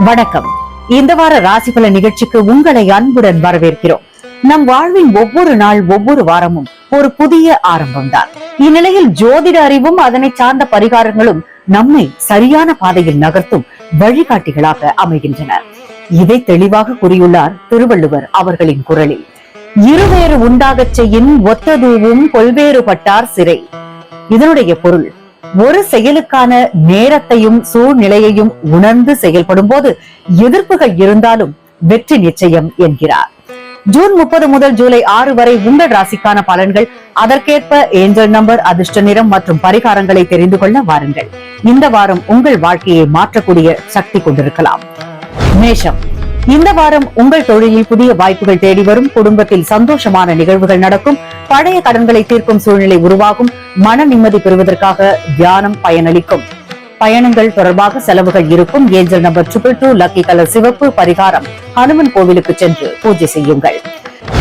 வணக்கம். இந்த வார ராசி பலன் நிகழ்ச்சிக்கு உங்களை அன்புடன் வரவேற்கிறோம். நம் வாழ்வின் ஒவ்வொரு நாள் ஒவ்வொரு வாரமும் ஒரு புதிய ஆரம்பம்தான். இந்நிலையில் ஜோதிட அறிவும் அதனை சார்ந்த பரிகாரங்களும் நம்மை சரியான பாதையில் நகர்த்தும் வழிகாட்டிகளாக அமைகின்றன. இதை தெளிவாக கூறியுள்ளார் திருவள்ளுவர் அவர்களின் குரலில். இருவேறு உண்டாகச் செய்யின் ஒத்ததூவும் கொள்வேறுபட்டார் சிறை. இதனுடைய பொருள், ஒரு செயலுக்கான நேரத்தையும் சூழ்நிலையையும் உணர்ந்து செயல்படும் போது எதிர்ப்புகள் இருந்தாலும் வெற்றி நிச்சயம் என்கிறார். ஜூன் 30 முதல் ஜூலை 6 வரை உங்கள் ராசிக்கான பலன்கள், அதற்கேற்ப ஏஞ்சல் நம்பர், அதிர்ஷ்ட நிறம் மற்றும் பரிகாரங்களை தெரிந்து கொள்ள வாருங்கள். இந்த வாரம் உங்கள் வாழ்க்கையை மாற்றக்கூடிய சக்தி கொண்டிருக்கலாம். மேஷம். இந்த வாரம் உங்கள் தொழிலில் புதிய வாய்ப்புகள் தேடி வரும். குடும்பத்தில் சந்தோஷமான நிகழ்வுகள் நடக்கும். பழைய கடன்களை தீர்க்கும் சூழ்நிலை உருவாகும். மன நிம்மதி பெறுவதற்காக தியானம் பயனளிக்கும். பயணங்கள் தொடர்பாக செலவுகள் இருக்கும். ஏஞ்சல் நம்பர் 222, லக்கி கலர் சிவப்பு. பரிகாரம், ஹனுமன் கோவிலுக்கு சென்று பூஜை செய்யுங்கள்.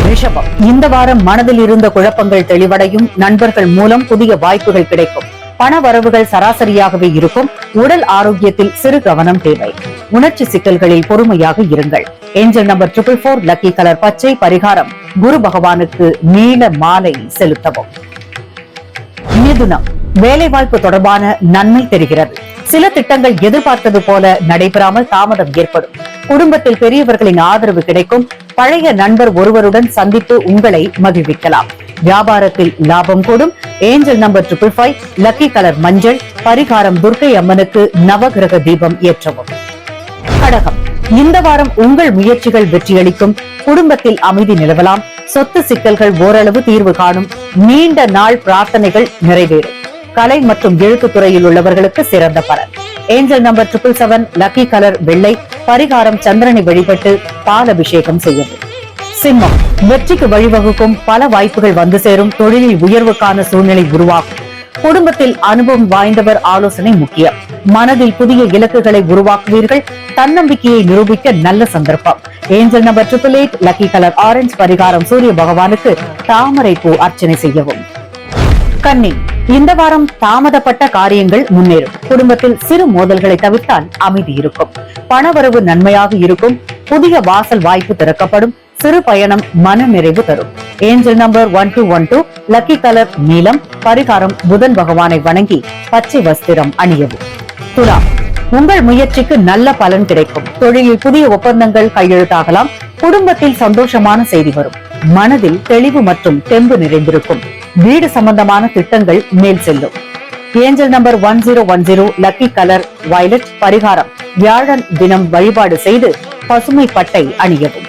ரிஷபம். இந்த வாரம் மனதில் இருந்த குழப்பங்கள் தெளிவடையும். நண்பர்கள் மூலம் புதிய வாய்ப்புகள் கிடைக்கும். பண வரவுகள் சராசரியாகவே இருக்கும். உடல் ஆரோக்கியத்தில் சிறு கவனம் தேவை. உணர்ச்சி சிக்கல்களில் பொறுமையாக இருங்கள். ஏஞ்சல் நம்பர் 444, லக்கி கலர் பச்சை. பரிகாரம், குரு பகவானுக்கு நீல மாலை செலுத்தவும். மிதுனம். வேலை வாய்ப்பு தொடர்பான நன்மை தெரிகிறது. சில திட்டங்கள் எதிர்பார்த்தது போல நடைபெறாமல் தாமதம் ஏற்படும். குடும்பத்தில் பெரியவர்களின் ஆதரவு கிடைக்கும். பழைய நண்பர் ஒருவருடன் சந்தித்து உங்களை மகிழ்விக்கலாம். வியாபாரத்தில் லாபம் கூடும். ஏஞ்சல் நம்பர் 555, லக்கி கலர் மஞ்சள். பரிகாரம், துர்க்கை அம்மனுக்கு நவகிரக தீபம் ஏற்றவும். கடகம். இந்த வாரம் உங்கள் முயற்சிகள் வெற்றியளிக்கும். குடும்பத்தில் அமைதி நிலவலாம். சொத்து சிக்கல்கள் ஓரளவு தீர்வு காணும். நீண்ட நாள் பிரார்த்தனைகள் நிறைவேறும். கலை மற்றும் எழுத்து துறையில் உள்ளவர்களுக்கு சிறந்த பலன். ஏஞ்சல் நம்பர் 777, லக்கி கலர் வெள்ளை. பரிகாரம், சந்திரனை வழிபட்டு பால் அபிஷேகம் செய்யவும். சிம்மம். வெற்றிக்கு வழிவகுக்கும். பல வாய்ப்புகள் வந்து சேரும். தொழிலில் உயர்வுக்கான சூழ்நிலை உருவாகும். குடும்பத்தில் அனுபவம் வாய்ந்தவர் ஆலோசனை முக்கியம். மனதில் புதிய இலக்குகளை உருவாக்குவீர்கள். தன்னம்பிக்கையை நிரூபிக்க நல்ல சந்தர்ப்பம். Angel number 888, lucky colour orange. பரிகாரம், சூரிய பகவானுக்கு தாமரை பூ அர்ச்சனை செய்யவும். கன்னி. இந்த வாரம் தாமதப்பட்ட காரியங்கள் முன்னேறும். குடும்பத்தில் சிறு மோதல்களை தவிர்த்தால் அமைதி இருக்கும். பணவரவு நன்மையாக இருக்கும். புதிய வாசல் வாய்ப்பு திறக்கப்படும். சிறு பயணம் மன நிறைவு தரும். ஏஞ்சல் நம்பர் 1212, லக்கி கலர் நீலம். பரிகாரம், புதன் பகவானை வணங்கி பச்சை வஸ்திரம் அணியவும். துலா. உங்கள் முயற்சிக்கு நல்ல பலன் கிடைக்கும். தொழிலில் புதிய ஒப்பந்தங்கள் கையெழுத்தாகலாம். குடும்பத்தில் சந்தோஷமான செய்தி வரும். மனதில் தெளிவு மற்றும் தெம்பு நிறைந்திருக்கும். வீடு சம்பந்தமான திட்டங்கள் மேல் செல்லும். Angel number 1010, lucky colour violet. பரிகாரம், வியாழன் தினம் வழிபாடு செய்து பசுமை பட்டை அணியவும்.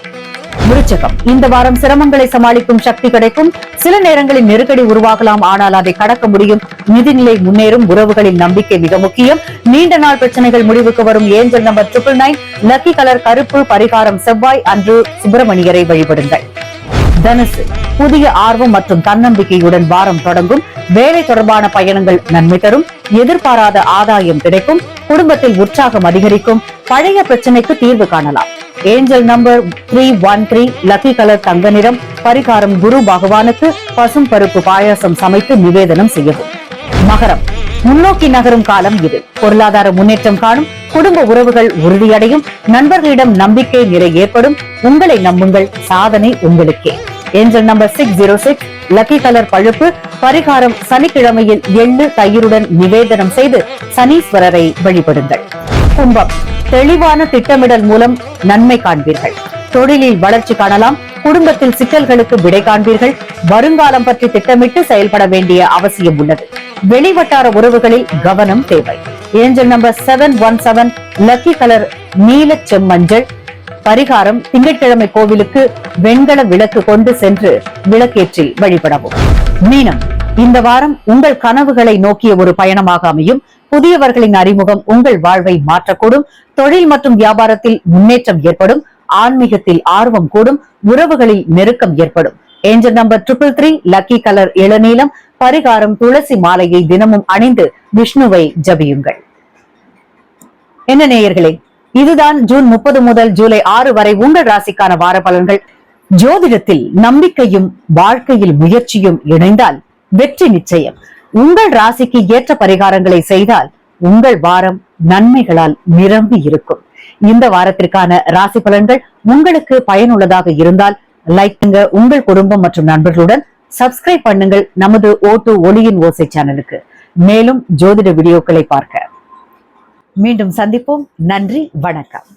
விருச்சகம். இந்த வாரம் சிரமங்களை சமாளிக்கும் சக்தி கிடைக்கும். சில நேரங்களில் நெருக்கடி உருவாகலாம், ஆனால் அதை கடக்க முடியும். நிதிநிலை முன்னேறும். உறவுகளில் நம்பிக்கை மிக முக்கியம். நீண்ட நாள் பிரச்சனைகள் முடிவுக்கு வரும். ஏஞ்சல் நம்பர் 999, லக்கி கலர் கருப்பு. பரிகாரம், செவ்வாய் அன்று சுப்பிரமணியரை வழிபடுங்கள். தனுசு. புதிய ஆர்வம் மற்றும் தன்னம்பிக்கையுடன் வாரம் தொடங்கும். வேலை தொடர்பான பயணங்கள் நன்மை தரும். எதிர்பாராத ஆதாயம் கிடைக்கும். குடும்பத்தில் உற்சாகம் அதிகரிக்கும். பழைய பிரச்சனைக்கு தீர்வு காணலாம். ஏஞ்சல் நம்பர் 313, லக்கி கலர் தங்க நிறம். பரிகாரம், குரு பகவானுக்கு பசும் பருப்பு பாயாசம் சமைத்து நிவேதனம் செய்யவும். மகரம். முன்னோக்கி நகரும் காலம் இது. பொருளாதார முன்னேற்றம் காணும். குடும்ப உறவுகள் உறுதியடையும். நண்பர்களிடம் நம்பிக்கை நிலை ஏற்படும். உங்களை நம்புங்கள், சாதனை உங்களுக்கே. ஏஞ்சல் நம்பர் 606, லக்கி கலர் பழுப்பு. பரிகாரம், சனிக்கிழமையில் எள்ளு தயிருடன் நிவேதனம் செய்து சனீஸ்வரரை வழிபடுங்கள். கும்பம். தெளிவான திட்டமிடல் மூலம் நன்மை காண்பீர்கள். தொழிலில் வளர்ச்சி காணலாம். குடும்பத்தில் சிக்கல்களுக்கு விடை காண்பீர்கள். வருங்காலம் பற்றி திட்டமிட்டு செயல்பட வேண்டிய அவசியம் உள்ளது. வெளிவட்டார உறவுகளில் கவனம் தேவை. ஏஞ்சல் நம்பர் 717, லக்கி கலர் நீல செம்மஞ்சள். பரிகாரம், திங்கட்கிழமை கோவிலுக்கு வெண்கல விளக்கு கொண்டு சென்று விளக்கேற்றி வழிபடவும். மீனம். இந்த வாரம் உங்கள் கனவுகளை நோக்கிய ஒரு பயணமாக அமையும். புதியவர்களின் அறிமுகம் உங்கள் வாழ்வை மாற்றக்கூடும். தொழில் மற்றும் வியாபாரத்தில் முன்னேற்றம் ஏற்படும். ஆன்மீகத்தில் ஆர்வம் கூடும். உறவுகளில் நெருக்கம் ஏற்படும். ஏஞ்சல் நம்பர் 333, லக்கி கலர் இளநீலம். பரிகாரம், துளசி மாலையை தினமும் அணிந்து விஷ்ணுவை ஜபியுங்கள். என்ன நேயர்களே, இதுதான் ஜூன் 30 முதல் ஜூலை 6 வரை உங்கள் ராசிக்கான வார பலன்கள். ஜோதிடத்தில் நம்பிக்கையும் வாழ்க்கையில் முயற்சியும் இணைந்தால் வெற்றி நிச்சயம். உங்கள் ராசிக்கு ஏற்ற பரிகாரங்களை செய்தால் உங்கள் வாரம் நன்மைகளால் நிரம்பி இருக்கும். இந்த வாரத்திற்கான ராசி பலன்கள் உங்களுக்கு பயனுள்ளதாக இருந்தால் லைக் பண்ணுங்க, உங்கள் குடும்பம் மற்றும் நண்பர்களுடன் சப்ஸ்கிரைப் பண்ணுங்கள் நமது ஓட்டு ஒளியின் ஓசை சேனலுக்கு. மேலும் ஜோதிட வீடியோக்களை பார்க்க மீண்டும் சந்திப்போம். நன்றி, வணக்கம்.